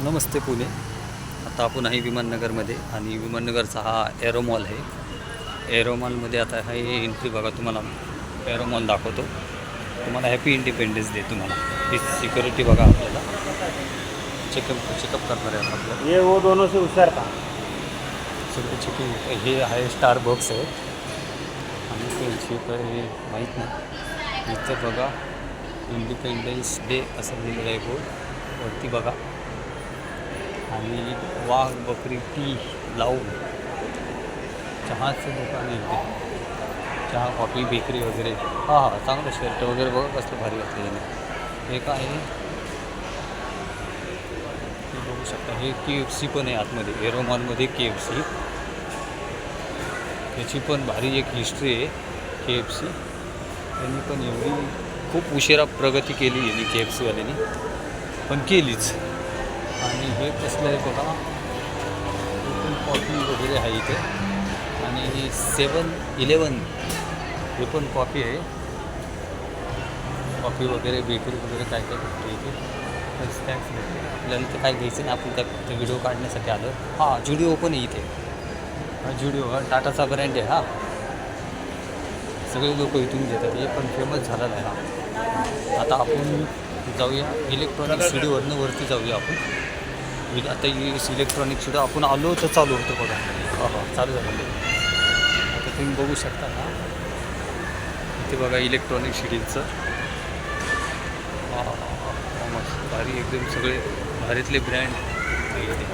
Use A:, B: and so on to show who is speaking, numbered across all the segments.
A: नमस्ते पुणे. आता आपण आहे विमाननगरमध्ये आणि विमाननगरचा हा एरो मॉल आहे. एरो मॉलमध्ये आता हा एंट्री बघा, तुम्हाला एरो मॉल दाखवतो. तुम्हाला हॅपी इंडिपेंडन्स डे. तुम्हाला ही सिक्युरिटी बघा, आपल्याला चेकअप करणार आहे आपल्याला.
B: ये वो दोनों से होशियार था.
A: सगळं चेकिंग. हे आहे स्टारबक्स आहे आणि त्यांची काही माहीत नाही. इथं बघा इंडिपेंडन्स डे असं लिहिलेलं आहे बोर्ड वरती बघा. आणि वाघ बकरी टी लावून चहाचं दुकान आहे इथे. चहा कॉफी बेकरी वगैरे. हां चांगलं शर्ट वगैरे बघा कसलं भारी घातलं त्याने. हे काय आहे हे बघू शकता. हे KFC पण आहे आतमध्ये. एरो मॉलमध्ये KFC. त्याची पण भारी एक हिस्ट्री आहे KFC. त्यांनी पण एवढी खूप उशिरा प्रगती केली यांनी KFCवाल्यांनी, पण केलीच. आणि हे कसलं आहे बघा, कॉफी वगैरे आहे इथे. आणि ही 7-11 हे पण कॉफी आहे. कॉफी वगैरे बेकरी वगैरे काय काय भेटते इथे. स्नॅक्स भेटते. आपल्याला तर काय घ्यायचं नाही, आपण त्या व्हिडिओ काढण्यासाठी आलो. हां जुडिओ पण आहे इथे. हा जुडिओ हा टाटाचा ब्रँड आहे. हा सगळे लोक इथून घेतात. हे पण फेमस झालेला आहे हा. आता आपण जाऊया इलेक्ट्रॉनिक सिडीवरनं वरती जाऊया आपण. आता इलेक्ट्रॉनिक सुद्धा आपण आलो तर चालू होतं बघा. हां चालू झालं. आता तुम्ही बघू शकता ना इथे बघा इलेक्ट्रॉनिक सिडीचं. मस्त भारी एकदम सगळे भारीतले ब्रँड आहे इथे.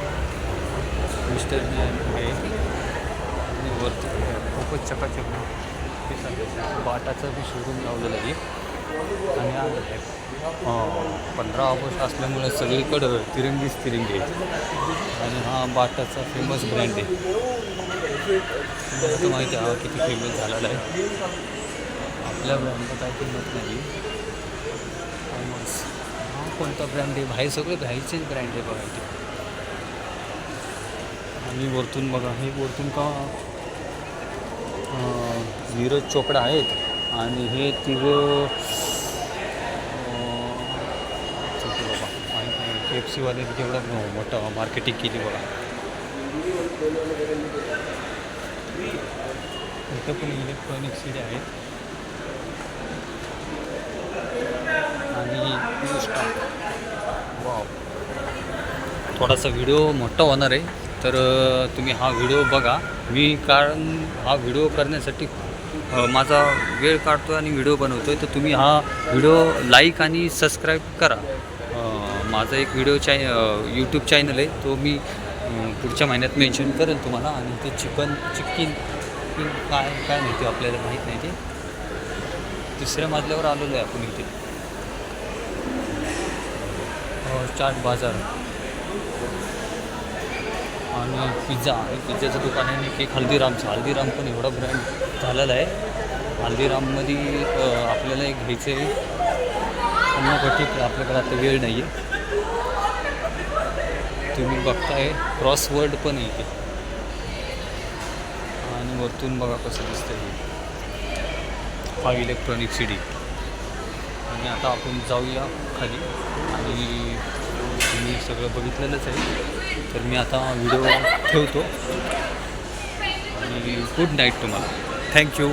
A: मिस्टर आहे आणि वरती खूपच चकाचक बाटाचं बी शोरूम लावलेलं आहे. आणि आलं आहे 15 ऑगस्ट असल्यामुळे सगळीकडं तिरंगी आहे. आणि हा बाटाचा फेमस ब्रँड आहे. तुम्हाला तर माहिती आहे हा किती फेमस झालेला आहे. आपल्या ब्रँडला काय किंमत नाही. फेमस हा कोणता ब्रँड आहे, बाहेर सगळे बाहेरचेच ब्रँड आहे बघा इथे. आणि वरतून बघा, हे वरतून का नीरज चोपडा आहेत आणि हे तिघं बघा माहीत नाही. KFCवाले जेवढं मोठं मार्केटिंग केली बघा. इथं पण इलेक्ट्रॉनिक सिडी आहेत. आणि वाव, थोडासा व्हिडिओ मोठा होणार आहे तर तुम्ही हा व्हिडिओ बघा. कारण हा व्हिडिओ करण्यासाठी माझा वेळ काढतो आणि व्हिडिओ बनवतो आहे. तर तुम्ही हा व्हिडिओ लाईक आणि सबस्क्राईब करा. माझा एक व्हिडिओ यूट्यूब चॅनल आहे, तो मी पुढच्या महिन्यात मेन्शन करेल तुम्हाला. आणि ते चिकन काय माहिती आपल्याला माहीत नाही. ते तिसऱ्या मजल्यावर आलेलो आहे आपण इथे. चाट बाजार आणि पिझ्झा. हे पिझ्झाचं दुकान आहे. आणि केक हल्दीराम पण एवढा ब्रँड झालेला आहे. हल्दीराममध्ये आपल्याला एक घ्यायचं आहे पण ठीक आहे, आपल्याकडे आता वेळ नाही आहे. तुम्ही बघताय क्रॉसवर्ड पण आहे इथे. आणि वरतून बघा कसं दिसतंय हा इलेक्ट्रॉनिक सिडी. आणि आता आपण जाऊया खाली. आणि तुम्ही सगळं बघितलेलंच आहे. तर मी आता व्हिडिओ ठेवतो आणि गुड नाईट तुम्हाला. थँक्यू.